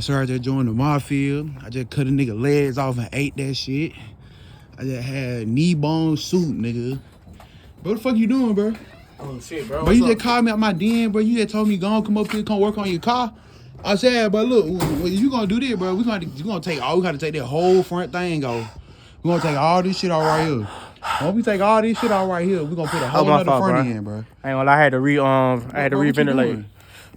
So I just joined the mafia. I just cut a nigga legs off and ate that shit. I just had knee bone soup, nigga. Bro, what the fuck you doing, bro? Oh shit, bro. Bro, you just called me out my den, bro. You just told me go come up here, come work on your car. I said, but look, you gonna do this, bro? We gotta take that whole front thing off. We gonna take all this shit out right here. When we take all this shit out right here, we gonna put a whole other front end, bro. I ain't gonna lie, I had to reventilate.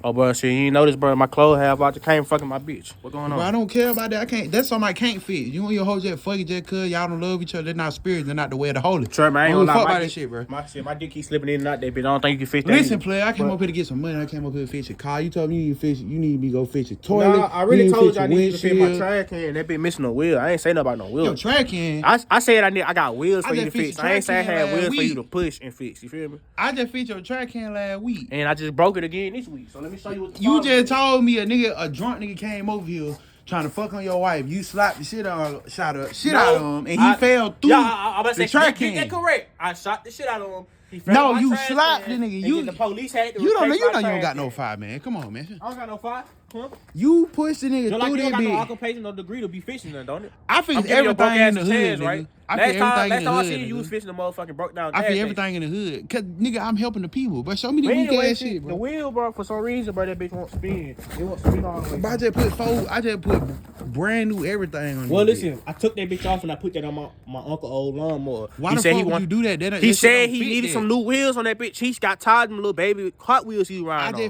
Oh, bro, shit, you ain't notice, bro, my clothes have about to came fucking my bitch. What going on? Bro, I don't care about that. I can't. That's something I can't fit. You and your hoe just fucking just cause y'all don't love each other. They're not spirits. They're not the way of the holy. Trust me, I ain't gonna lie. Fuck about that shit, bro. My dick keep slipping in and out that bitch. I don't think you can fix that. Listen, player, I came up here to get some money. I came up here to fix your car. You told me you need me to go fix your toilet. Nah, I really told you I need to fix my trash can. That bitch missing a wheel. I ain't say nothing about no wheel. Your trash can? I said I got wheels for you to fix. I ain't say I had wheels for you to push and fix. You feel me? I just fixed your trash can last week. And I just broke it again this week. So let me show you what the You just told me a drunk nigga came over here trying to fuck on your wife. You slapped the shit out of him, and he fell through the trash can. That's correct. I shot the shit out of him. No, you slapped the nigga. The police had to. You don't got no fire, man. Come on, man. I don't got no fire. Huh? You pushed the nigga through that bitch. You got no occupational degree to be fishing, don't it? I fixed everything in the hood, right? Last time I seen you was fishing the motherfucking broke down. I fix everything in the hood. Cause nigga, I'm helping the people. But show me the weak ass shit, bro. The wheel, bro, for some reason, bro, that bitch won't spin. It won't spin all the way. But I just put brand new everything on. Well, listen, I took that bitch off and I put that on my uncle old lawnmower. Why the fuck would you do that? He said he needed some new wheels on that bitch. He's got tired of them little baby Hot Wheels he riding on.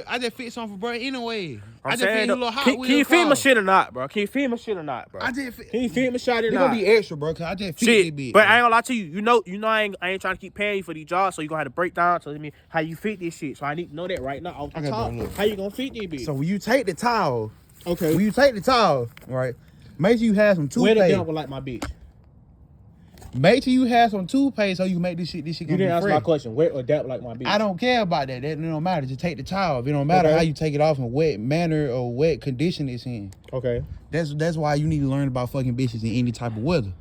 I just fit some for bro anyway. I just fit a little Hot Wheels. Can you fit my shit or not, bro? Can you fit my shit or not, bro? I just fit. Can you fit my shit or not? It's gonna be extra, bro, cause I just fit it big. But I ain't gonna lie to you. You know I ain't trying to keep paying you for these jobs, so you gonna have to break down to me how you fit this shit. So I need to know that right now off the top. How you gonna fit this bitch? So when you take the towel, okay. Right? Make sure you have some toothpaste. Where the devil like my bitch? Make sure you have some toothpaste so you can make this shit gonna be fresh. You didn't answer my question. Wet or damp like my bitch? I don't care about that. That don't matter. Just take the towel. It don't matter how you take it off in wet manner or wet condition it's in. Okay. That's why you need to learn about fucking bitches in any type of weather.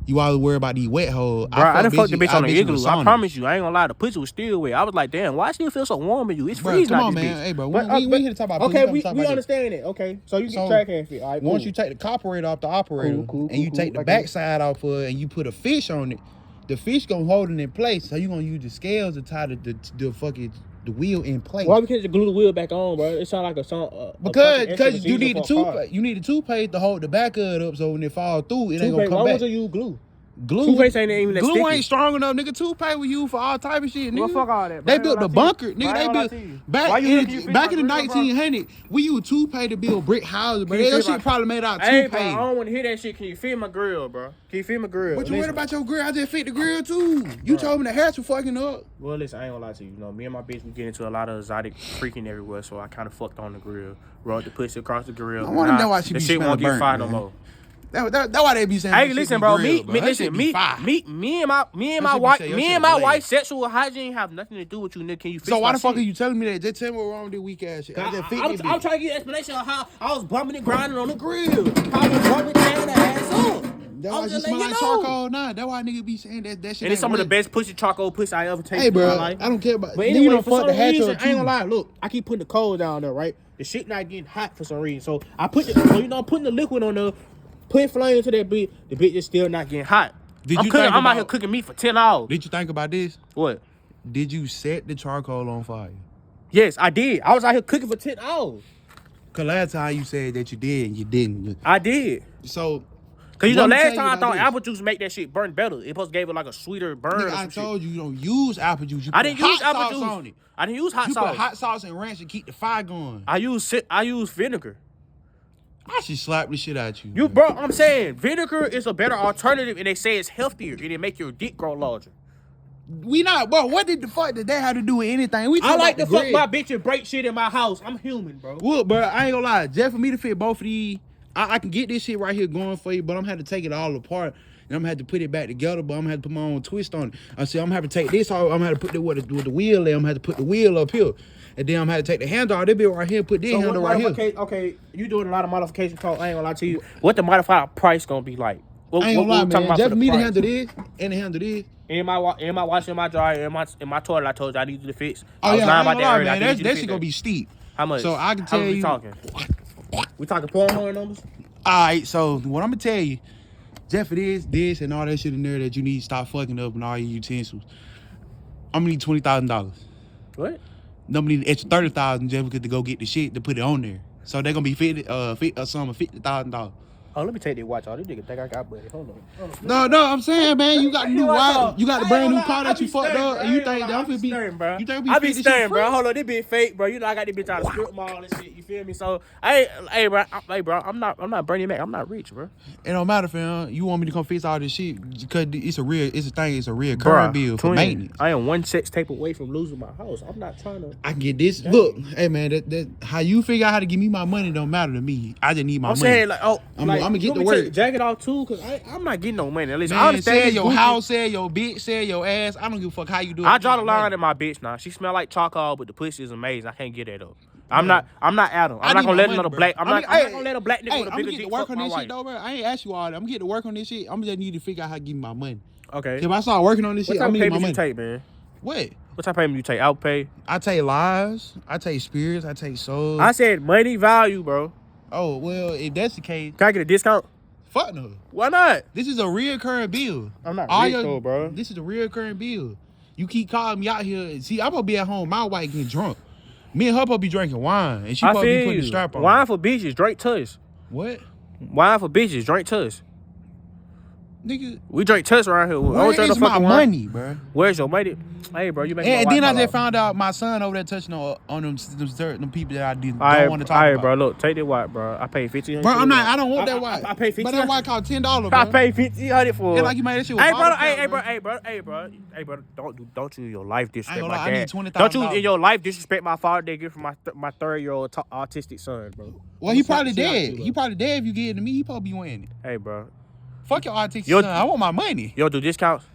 You always worry about these wet holes. Bro, I done fucked the bitch on the igloo. I promise you. I ain't gonna lie. The pussy was still wet. I was like, damn, why still feel so warm in you? It's freezing out this bitch. Man. Hey, bro. We here to talk about pussy. Okay, we understand it. Okay. So you can track and fit. All right, cool. Once you take the carburetor off the operator and you take the backside off of it and you put a fish on it, the fish gonna hold it in place. So you gonna use the scales to tie the wheel in place. Why we can't just glue the wheel back on, bro? It sound like a song. Because you need the toothpaste. You need the toothpaste to hold the back of it up, so when it fall through, it ain't gonna come back. Why would you use glue? Toothpaste ain't even that glue sticky. Ain't strong enough, nigga. Toothpaste we use for all type of shit, nigga. Well, fuck all that, bro. They built the bunker, nigga. They built back in the 1900s. We used toothpaste to build brick houses, but that shit probably made out toothpaste. Bro, I don't want to hear that shit. Can you fit my grill, bro? Can you fit my grill? What you worried about your grill? I just fit the grill too. You told me the hatch was fucking up. Well, listen, I ain't gonna lie to you. You know, me and my bitch, we get into a lot of exotic freaking everywhere, so I kind of fucked on the grill. Rubbed the pussy across the grill. I want to know why she be smelling burnt. The shit won't get fired no more. That's why they be saying. Hey, listen, bro. Me and my wife's sexual hygiene have nothing to do with you, nigga. Can you fix So why my the fuck shit? are you telling me that? Just tell me what's wrong with this weak ass shit. I'm trying to get an explanation of how I was bumping and grinding on the grill. How I was bumping tearing the ass up. That's why you smell like charcoal. Nah, that's why nigga be saying that shit. And it's some of the best charcoal pussy I ever tasted. Hey, bro, in my life. I don't care about. But anyway, for some reason, I ain't gonna lie. Look, I keep putting the coal down there, right? The shit not getting hot for some reason. So I put I'm putting the liquid on there. Put flame into that bitch. The bitch is still not getting hot. I'm out here cooking meat for 10 hours. Did you think about this? What? Did you set the charcoal on fire? Yes, I did. I was out here cooking for 10 hours. Cause last time you said that you did and you didn't. I did. So, cause you know, last time I thought apple juice make that shit burn better. It supposed to give it like a sweeter burn. Nigga, I told you don't use apple juice. I didn't use apple juice on it. I didn't use hot sauce. You put hot sauce and ranch and keep the fire going. I use vinegar. I should slap the shit out you. Bro, I'm saying vinegar is a better alternative, and they say it's healthier and it make your dick grow larger. Bro, what the fuck did that have to do with anything? I like to fuck my bitch and break shit in my house. I'm human, bro. Look, bro, I ain't gonna lie. Just for me to fit both of these, I can get this shit right here going for you, but I'm gonna have to take it all apart. And I'm gonna have to put it back together, but I'm gonna have to put my own twist on it. I said I'm gonna have to take this off. I'm gonna have to put with the wheel there. I'm gonna have to put the wheel up here. And then I'm gonna have to take the handle off. They be right here, put this handle right here. Okay, you doing a lot of modification talk. I ain't gonna lie to you. What the modified price gonna be like? I ain't gonna lie, man. Just for me to handle this and to handle this. In my washer, in my dryer, in my toilet, I told you I need you to fix. Oh, I was lying about that earlier. That shit gonna be steep. How much? So I can tell you. Talking? We talking Pornhub numbers? All right, so what I'm gonna tell you, Jeff, it is this and all that shit in there that you need to stop fucking up and all your utensils. I'm gonna need $20,000. What? I'm gonna need an extra $30,000 Jeff to go get the shit to put it on there. So they're gonna be $50,000. Oh, let me take that watch off. This nigga think I got money. Hold on. No, I'm saying, man, you got a new watch. You got the brand new car that you fucked up, and you think that I'm be gonna be, bro. you think I be staring, bro. Hold on, this bitch fake, bro. You know I got this bitch out of strip mall and shit. You feel me? So, hey, bro, I'm not Bernie Mac. I'm not rich, bro. It don't matter, fam. You want me to come fix all this shit because it's a real current bill for maintenance. I am one sex tape away from losing my house. I'm not trying to. I can get this. Look, hey man, that how you figure out how to give me my money don't matter to me. I just need my money. Saying like, I'm gonna get to work. Jacket off too, cause I'm not getting no money. At least man, I understand sell your house, sell your bitch, sell your ass. I don't give a fuck how you do it. I draw the line at my bitch now. She smell like charcoal, but the pussy is amazing. I can't get that though. I'm not Adam. I'm not gonna let another black. I'm not gonna let a black nigga with a bigger dick fuck my wife. I'm gonna get to work on this shit though, bro. I ain't ask you all that. I'm gonna get to work on this shit. I'm just need to figure out how to give me my money. Okay. If I start working on this shit, I'm gonna need my money. What type of payment you take, man? What? What type of payment you take? I'll pay. I take lives. I take spirits. I take souls. I said money value, bro. Oh well, if that's the case, can I get a discount? Fuck no. Why not? This is a reoccurring bill. I'm not rich though, bro. This is a reoccurring bill. You keep calling me out here. See, I'm gonna be at home. My wife getting drunk. Me and her supposed to be drinking wine, and she supposed to be putting the strap on. Wine for bitches, drink tuss. What? Wine for bitches, drink tuss. Nigga, we drink tuss around here. Where is my money, bro? Where's your money? Hey, bro, you make. And then I just found out my son over there touching on them people that I don't want to talk about. Bro, look, take that watch, bro. I paid $1,500. Bro, I don't want that watch. I paid $1,500. But that watch cost $10, bro. I paid $1,500 for it. Yeah, like you made that shit. Hey, bro. Don't you in your life disrespect my dad. I need $20,000. Don't you in your life disrespect my father? They give for my 3-year-old autistic son, bro. Well, he probably dead. He probably dead if you give it to me. He probably be winning it. Hey, bro. Fuck your autistic son. I want my money. You don't do discounts?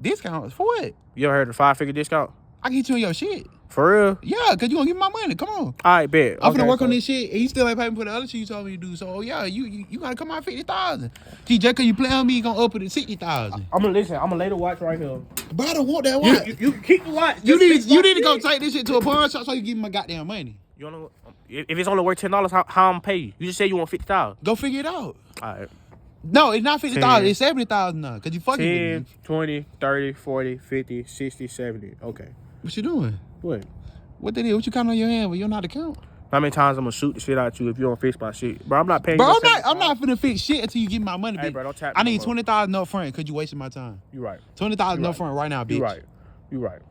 Discounts? For what? You ever heard of 5-figure discount? I can get you on your shit. For real? Yeah, because you going to give me my money. Come on. All right, bet. I'm finna work on this shit, and you still ain't paying for the other shit you told me to do. So, yeah, you got to come out $50,000. See, just because you play on me, you going to up it to $60,000. I'm going to lay the watch right here. But I don't want that watch. You keep the watch. You need to go take this shit to a pawn shop so you give me my goddamn money. You don't know, if it's only worth $10, how I'm going to pay you? You just say you want $50,000. Go figure it out. All right. No, it's not $50,000. It's $70,000 now. Because you fucking 10, with me. 20, 30, 40, 50, 60, 70. Okay. What you doing? What? What that is? What you count on your hand when you don't know how to count? How many times I'm gonna shoot the shit out you if you don't fix my shit? Bro, I'm not paying you. Bro, I'm not finna fix shit until you give me my money, bitch. Hey, bro, don't tap I need $20,000 up front because you wasting my time. You right. $20,000 up front right now, bitch. You right.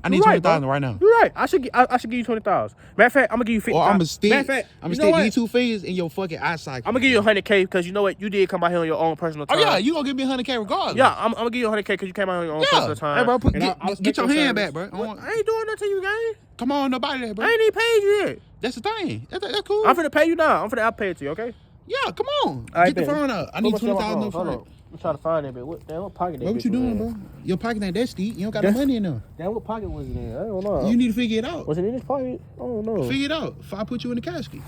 I need $20,000 right now. You're right. I should give you $20,000. Matter of fact, I'm gonna give you $50,000. Or I'm gonna stick. Matter of fact, I'm gonna stick these two fingers in your fucking eye socket. I'm gonna give you $100K because you know what? You did come out here on your own personal time. Oh yeah, you gonna give me $100K regardless. Yeah, I'm gonna give you $100K because you came out on your own personal time. Hey, bro, get your hand back, bro. I ain't doing that to you, gang. Come on, nobody there, bro. I ain't even paid you yet. That's the thing. That's cool. I'm finna pay you now. I'm finna outpay it to you, okay? Yeah, come on. Get the phone up. I need $20,000 up front. I'm trying to find that, but what pocket that? What you doing, bro? Your pocket ain't that deep. You don't got no money in there. Damn, what pocket was it in? I don't know. You need to figure it out. Was it in this pocket? I don't know. Figure it out. If I put you in the casket.